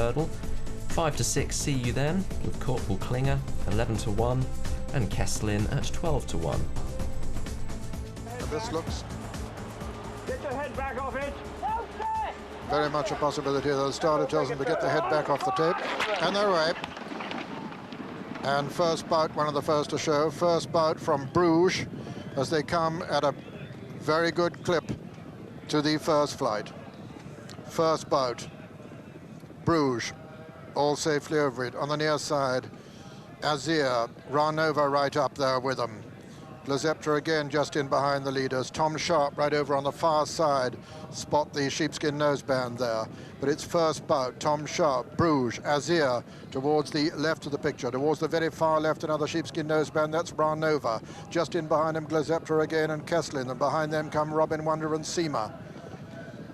hurdle. 5 to 6, See You Then, with Corporal Klinger, 11 to 1, and Kesslin at 12 to 1. This looks Get your head back off it. very much a possibility. The starter tells them to get their head back off the tape, and they're right. And first bout, one of the first to show. First bout from Bruges as they come at a very good clip to the first flight. First bout, Bruges, all safely over it. On the near side, Azir, Ranova right up there with them. Glazepta again just in behind the leaders. Tom Sharp right over on the far side. Spot the sheepskin noseband there. But it's first bout. Tom Sharp, Bruges, Azir towards the left of the picture. Towards the very far left, another sheepskin noseband. That's Ranova. Just in behind him, Glazepta again and Kesslin. And behind them come Robin Wonder and Seema.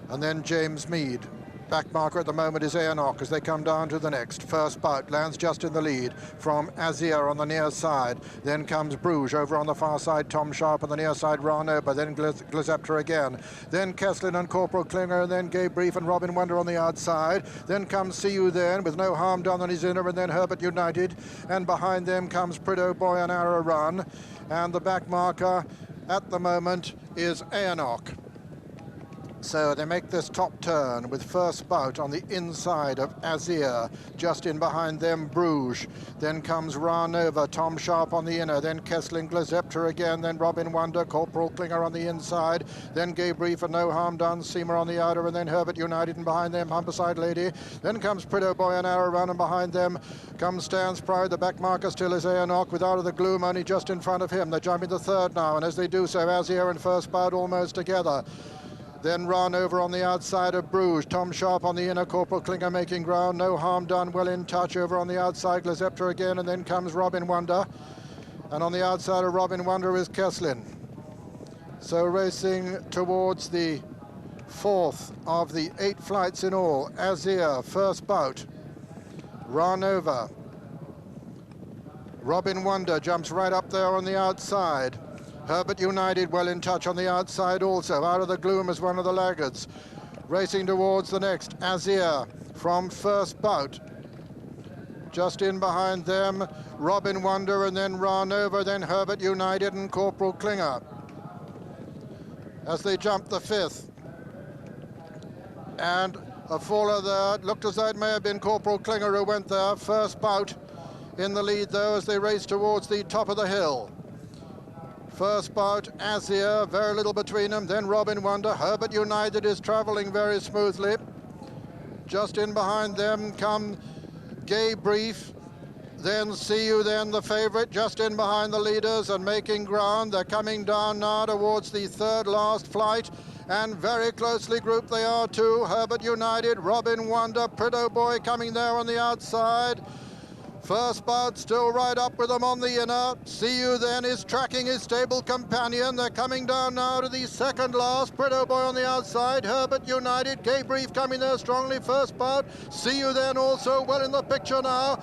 And then James Mead. Back marker at the moment is Aonok as they come down to the next. First bout lands just in the lead from Azir on the near side. Then comes Bruges over on the far side. Tom Sharp on the near side. Ranova. Then Glazepta again. Then Kesslin and Corporal Klinger. And then Gabe Brief and Robin Wonder on the outside. Then comes See You Then with No Harm Done on his inner. And then Herbert United. And behind them comes Prideaux Boy and Arrow Run. And the back marker at the moment is Aonok. So they make this top turn with first bout on the inside of Azir. Just in behind them, Bruges. Then comes Ranova, Tom Sharp on the inner. Then Kesslin, Glazepta again. Then Robin Wonder, Corporal Klinger on the inside. Then Gabe Brief and No Harm Done, Seema on the outer. And then Herbert United, and behind them, Humberside Lady. Then comes Prideaux Boy and Arrow Run, and behind them comes Stan's Pride. The back marker still is Aonok with Out of the Gloom only just in front of him. They're jumping the third now, and as they do so, Azir and first bout almost together. Then Ranova on the outside of Bruges. Tom Sharp on the inner. Corporal Klinger making ground. No Harm Done, well in touch over on the outside. Glazepta again, and then comes Robin Wonder. And on the outside of Robin Wonder is Kesslin. So racing towards the fourth of the 8 flights in all. Azir, first bout. Ranova. Robin Wonder jumps right up there on the outside. Herbert United well in touch on the outside also. Out of the Gloom is one of the laggards. Racing towards the next, Azir from first bout. Just in behind them, Robin Wonder, and then Ranova, then Herbert United and Corporal Klinger. As they jump the fifth. And a faller there. It looked as though it may have been Corporal Klinger who went there. First bout in the lead though as they race towards the top of the hill. First bout, Azir, very little between them. Then Robin Wonder. Herbert United is travelling very smoothly. Just in behind them come Gay Brief. Then See You Then, the favourite, just in behind the leaders and making ground. They're coming down now towards the third last flight. And very closely grouped they are too. Herbert United, Robin Wonder, Prideaux Boy coming there on the outside. First bout still right up with them on the inner. See You Then is tracking his stable companion. They're coming down now to the second last. Prideaux Boy on the outside. Herbert United. Gay Brief coming there strongly. First bout. See You Then also well in the picture now.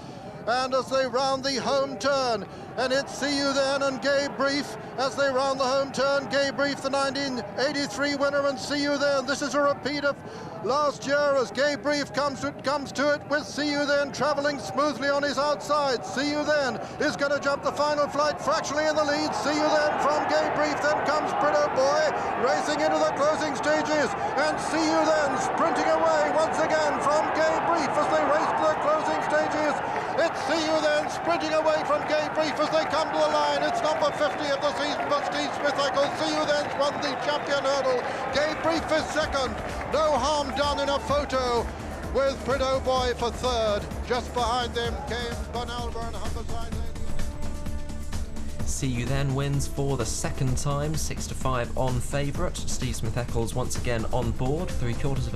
And as they round the home turn, and it's See You Then and Gay Brief as they round the home turn. Gay Brief, the 1983 winner, and See You Then. This is a repeat of last year as Gay Brief comes to it with See You Then travelling smoothly on his outside. See You Then is going to jump the final flight fractionally in the lead. See You Then from Gay Brief. Then comes Prideaux Boy racing into the closing stages, and See You Then sprinting away once again from Gay Brief as they race to the closing stages. It's See You Then sprinting away from Gay Brief as they come to the line. It's number 50 of the season for Steve Smith-Eccles. See You Then's won the champion hurdle. Gay Brief is second. No Harm Done in a photo with Prideaux Boy for third. Just behind them came Bonalba and Humberside. See You Then wins for the second time, 6 to 5 on favourite. Steve Smith-Eccles once again on board. 3/4 of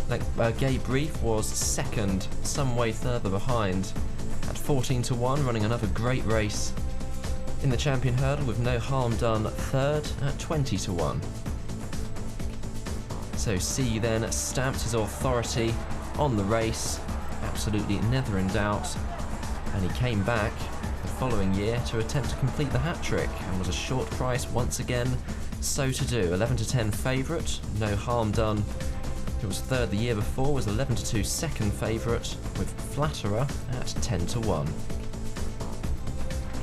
it. Gay Brief was second, some way further behind at 14 to 1, running another great race in the champion hurdle with No Harm Done third at 20 to 1. So See You Then stamped his authority on the race, absolutely never in doubt, and he came back the following year to attempt to complete the hat-trick and was a short price once again so to do. 11 to 10 favourite, No Harm Done, who was third the year before, was 11-2 second favourite, with Flatterer at 10-1.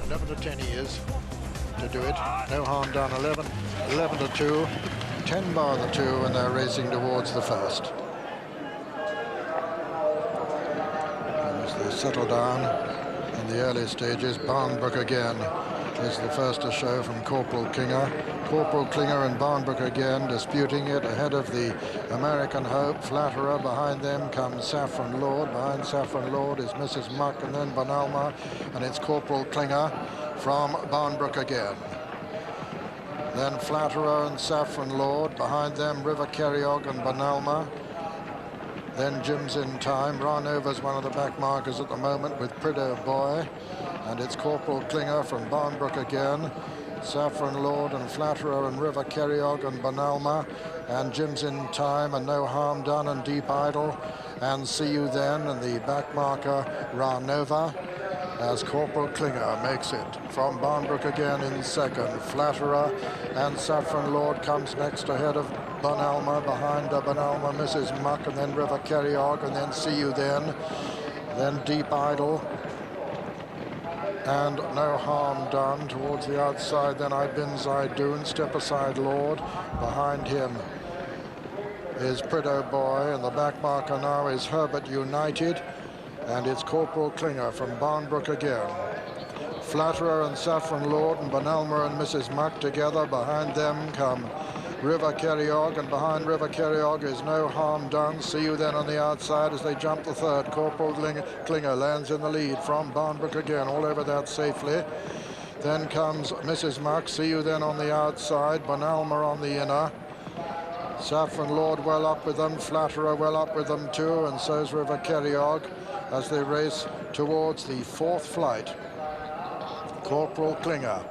11-10 he is to do it. No harm done. 11-2, 10 bar the 2, and they're racing towards the first. And as they settle down in the early stages, Barnbrook again is the first to show from Corporal Klinger. Corporal Klinger and Barnbrook again disputing it ahead of the American Hope. Flatterer. Behind them comes Saffron Lord. Behind Saffron Lord is Mrs. Muck and then Bonalma, and it's Corporal Klinger from Barnbrook again. Then Flatterer and Saffron Lord. Behind them River Kerryog and Bonalma. Then Jim's in time. Ranover's one of the back markers at the moment with Prideaux Boy. And it's Corporal Klinger from Barnbrook again. Saffron Lord and Flatterer and River Kerryog and Bonalma. And Jim's in time and No Harm Done and Deep Idle. And See You Then and the back marker Ranova, as Corporal Klinger makes it from Barnbrook again in second. Flatterer and Saffron Lord comes next ahead of Bonalma. Behind Bonalma, Mrs. Muck, and then River Kerryog, and then See You Then Deep Idle, and No Harm Done towards the outside. Then I Bin Zaidoon, Step Aside Lord. Behind him is Prideaux Boy, and the back marker now is Herbert United, and it's Corporal Klinger from Barnbrook again. Flatterer and Saffron Lord and Bonalma and Mrs. Muck together. Behind them come River Kerryog, and behind River Kerryog is No Harm Done. See You Then on the outside as they jump the third. Corporal Klinger lands in the lead from Barnbrook again, all over that safely. Then comes Mrs. Muck. See You Then on the outside. Bonalma on the inner. Saffron Lord well up with them. Flatterer well up with them too, and so's River Kerryog as they race towards the fourth flight. Corporal Klinger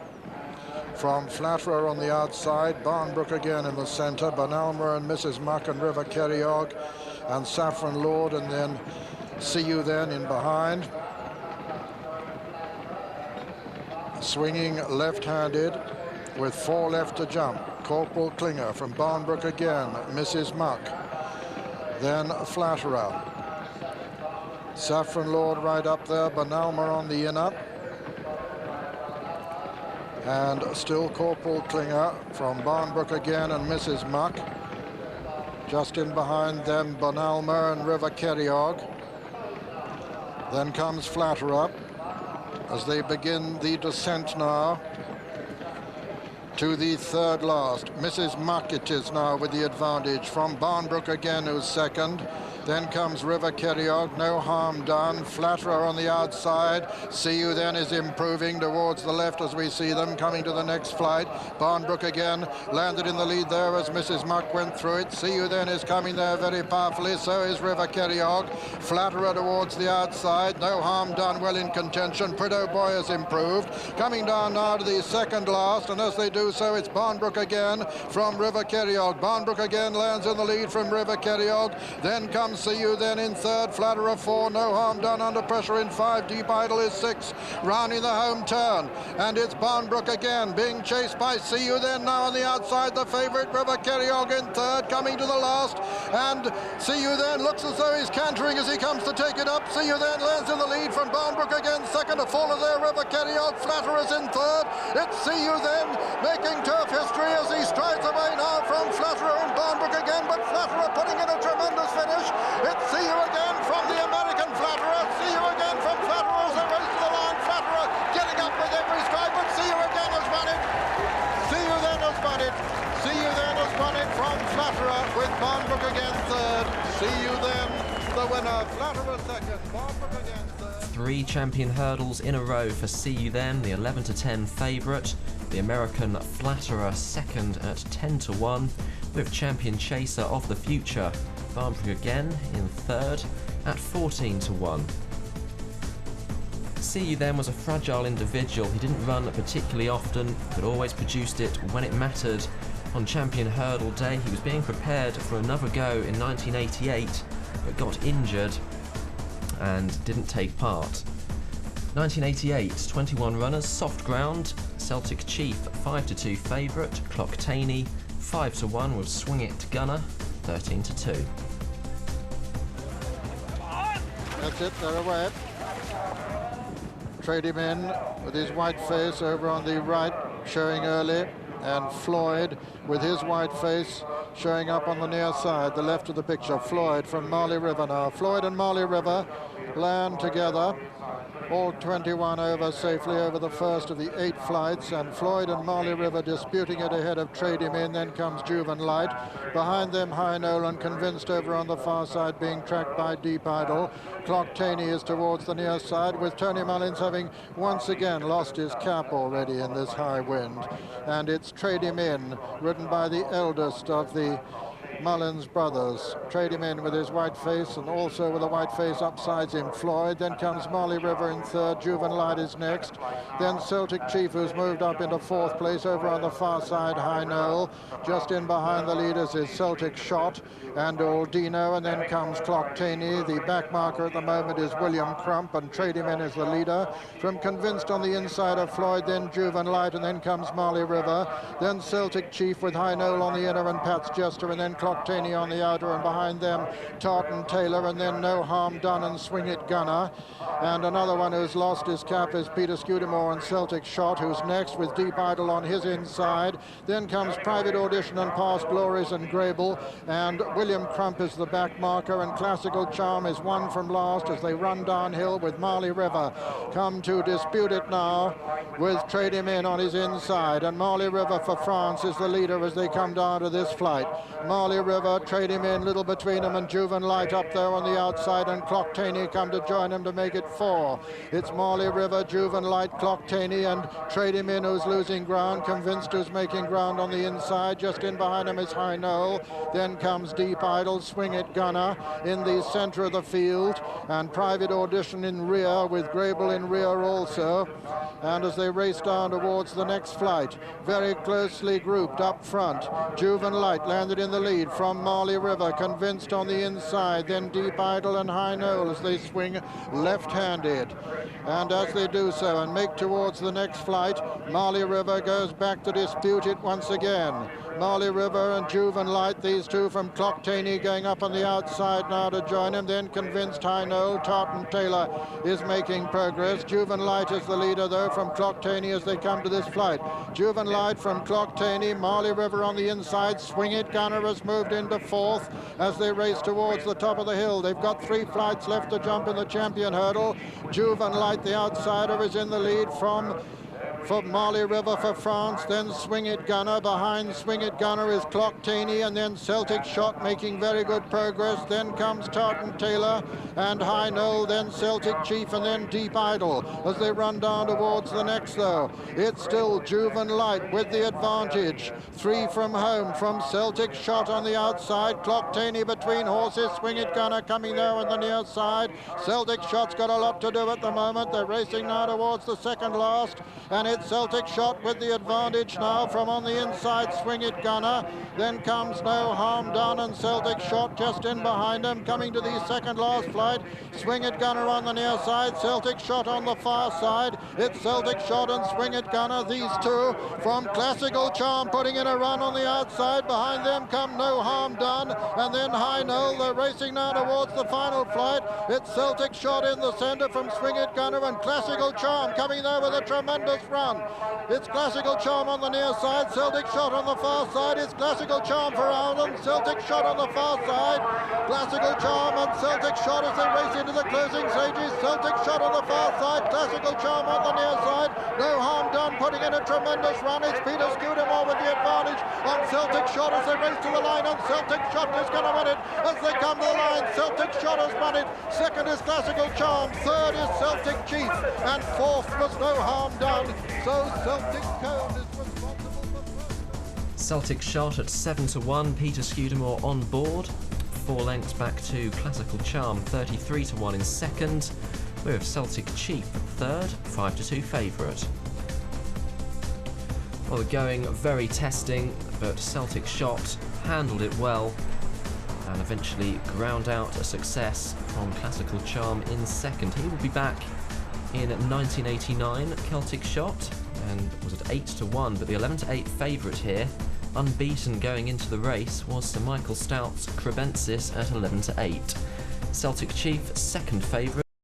from Flatterer on the outside, Barnbrook again in the centre, Bonalma and Mrs. Muck and River Kerryog, and Saffron Lord, and then See You Then in behind. Swinging left-handed with 4 left to jump. Corporal Klinger from Barnbrook again, Mrs. Muck, then Flatterer. Saffron Lord right up there, Bonalma on the inner. And still Corporal Klinger from Barnbrook again and Mrs. Muck. Just in behind them, Bonalma and River Kerryog. Then comes Flatterer as they begin the descent now to the third last. Mrs. Muck it is now with the advantage from Barnbrook again, who's second. Then comes River Kerryog, No Harm Done. Flatterer on the outside. See You Then is improving towards the left as we see them coming to the next flight. Barnbrook again landed in the lead there as Mrs. Muck went through it. See You Then is coming there very powerfully. So is River Kerryog. Flatterer towards the outside. No Harm Done well in contention. Prideaux Boy has improved. Coming down now to the second last, and as they do so, it's Barnbrook again from River Kerryog. Barnbrook again lands in the lead from River Kerryog. Then comes See You Then in third. Flatterer 4. No Harm Done under pressure in 5. Deep Idle is 6. Rounding the home turn. And it's Barnbrook again being chased by See You Then now on the outside. The favourite River Kerryog in third, coming to the last. And See You Then looks as though he's cantering as he comes to take it up. See You Then lands in the lead from Barnbrook again. Second to follow there, River Kerryog. Flatterer's in third. It's See You Then making turf history as he strides away now from Flatterer and Barnbrook again. But Flatterer putting in a tremendous finish. It's See You Again from the American Flatterer. See You Again from Flatterer as they race to the line. Flatterer getting up with every stride, but See You Again has won it. See You Then has won it. See You Then has won it from Flatterer with Barnbrook again third. See You Then the winner. Flatterer second. Barnbrook again third. 3 champion hurdles in a row for See You Then, the 11-10 favourite. The American Flatterer second at 10-1, with champion chaser of the future Barnbrook again in third at 14-1. See You Then was a fragile individual. He didn't run particularly often, but always produced it when it mattered. On Champion Hurdle Day, he was being prepared for another go in 1988, but got injured and didn't take part. 1988, 21 runners, soft ground, Celtic Chief 5-2 favourite, Clock Taney 5-1 with Swing It Gunner 13-2. That's it, they're away. Trade him in with his white face over on the right, showing early, and Floyd with his white face showing up on the near side, the left of the picture. Floyd from Marley River now. Floyd and Marley River land together. All 21 over safely over the first of the 8 flights, and Floyd and Marley River disputing it ahead of Trade Him In. Then comes Juven Light. Behind them, High Nolan, Convinced over on the far side, being tracked by Deep Idol. Clock Taney is towards the near side, with Tony Mullins having once again lost his cap already in this high wind. And it's Trade Him In, ridden by the eldest of the Mullins brothers. Trade Him In with his white face, and also with a white face upsides him, Floyd. Then comes Marley River in third. Juven Light is next. Then Celtic Chief, who's moved up into 4th place over on the far side, High Noel. Just in behind the leaders is Celtic Shot and Aldino, and then comes Clock Taney. The back marker at the moment is William Crump, and Trade Him In is the leader. From Convinced on the inside of Floyd, then Juven Light, and then comes Marley River. Then Celtic Chief with High Noel on the inner, and Pat's Jester, and then Clock Taney on the outer, and behind them Tartan Taylor, and then No Harm Done and Swing It Gunner. And another one who's lost his cap is Peter Scudamore and Celtic Shot, who's next with Deep Idol on his inside. Then comes Private Audition and Past Glories and Grable, and William Crump is the back marker, and Classical Charm is one from last as they run downhill, with Marley River come to dispute it now with Trade Him In on his inside. And Marley River for France is the leader as they come down to this flight. Marley River, Trade Him In, little between them, and Juven Light up there on the outside, and Clock Taney come to join him to make it 4. It's Marley River, Juven Light, Clock Taney, and Trade Him In, who's losing ground. Convinced, who's making ground on the inside. Just in behind him is High Noel. Then comes Deep Idol, Swing It Gunner in the center of the field, and Private Audition in rear, with Grable in rear also. And as they race down towards the next flight, very closely grouped up front, Juven Light landed in the lead from Marley River, Convinced on the inside, then Deep Idol and High Noel as they swing left-handed. And as they do so and make towards the next flight, Marley River goes back to dispute it once again. Marley River and Juven Light, these two from Clock Taney going up on the outside now to join him. Then Convinced, High Noel, Tartan Taylor is making progress. Juven Light is the leader though from Clock Taney as they come to this flight. Juven Light from Clock Taney, Marley River on the inside. Swing It Gunner has moved into 4th as they race towards the top of the hill. They've got 3 flights left to jump in the champion hurdle. Juven Light, the outsider, is in the lead from Marley River for France. Then Swing It Gunner. Behind Swing It Gunner is Clock Taney, and then Celtic Shot making very good progress. Then comes Tartan Taylor and High Noel, then Celtic Chief, and then Deep Idol as they run down towards the next though. It's still Juven Light with the advantage. 3 from home from Celtic Shot on the outside. Clock Taney between horses. Swing It Gunner coming there on the near side. Celtic Shot's got a lot to do at the moment. They're racing now towards the second last, and it's Celtic Shot with the advantage now from on the inside. Swing It Gunner. Then comes No Harm Done and Celtic Shot just in behind him, coming to the second last flight. Swing It Gunner on the near side, Celtic Shot on the far side. It's Celtic Shot and Swing It Gunner, these two from Classical Charm putting in a run on the outside. Behind them come No Harm Done and then High Noel. They're racing now towards the final flight. It's Celtic Shot in the center from Swing It Gunner, and Classical Charm coming there with a tremendous run. It's Classical Charm on the near side, Celtic Shot on the far side. It's Classical Charm for Ireland, Celtic Shot on the far side. Classical Charm and Celtic Shot as they race into the closing stages. Celtic Shot on the far side, Classical Charm on the near side. No Harm Done putting in a tremendous run. It's Peter Scudamore with the advantage on Celtic Shot as they race to the line, and Celtic Shot is going to win it as they come to the line. Celtic Shot has won it. Second is Classical Charm. Third is Celtic Chief, and 4th was No Harm Done. So Celtic Cone is responsible for first. Celtic Shot at 7-1. Peter Scudamore on board. 4 lengths back to Classical Charm, 33-1 in second. We have Celtic Chief at third, 5-2 favourite. Well, they're going very testing, but Celtic Shot handled it well and eventually ground out a success from Classical Charm in second. He will be back in 1989, Celtic Shot, and was at 8-1, but the 11-8 favourite here, unbeaten going into the race, was Sir Michael Stout's Crebensis at 11-8. Celtic Chief, second favourite.